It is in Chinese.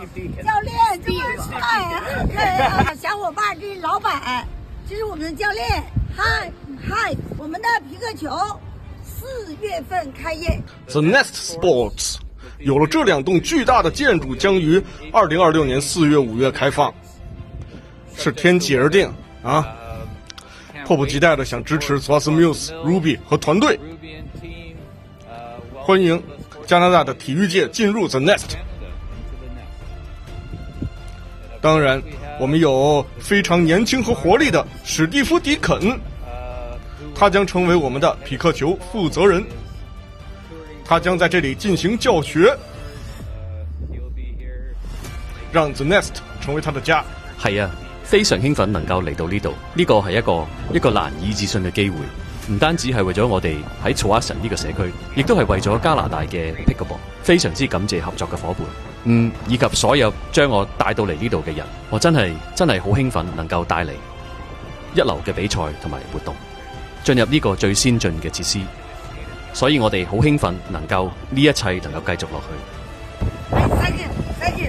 教练这么帅，小伙伴，这是老板，这是我们的教练。嗨，我们的皮克球4月份开业。The Nest Sports 有了这2栋巨大的建筑，将于2026年4月、5月开放，是天气而定啊！迫不及待的想支持 Swasimuse、Ruby 和团队，欢迎加拿大的体育界进入 The Nest。当然，我们有非常年轻和活力的史蒂夫·迪肯，他将成为我们的匹克球负责人，他将在这里进行教學，讓 The Nest 成為他的家。係啊，非常興奮能夠嚟到呢度，呢個係一個難以置信嘅機會。唔單止係為咗我哋喺曹瓦神呢個社區，亦都係為咗加拿大嘅 Pickleball。非常之感謝合作嘅伙伴，以及所有將我帶到嚟呢度嘅人。我真係好興奮能夠帶嚟一流嘅比賽同埋活動，進入呢個最先進嘅設施。所以我哋好興奮能夠呢一切能夠繼續落去。Thank you，謝謝。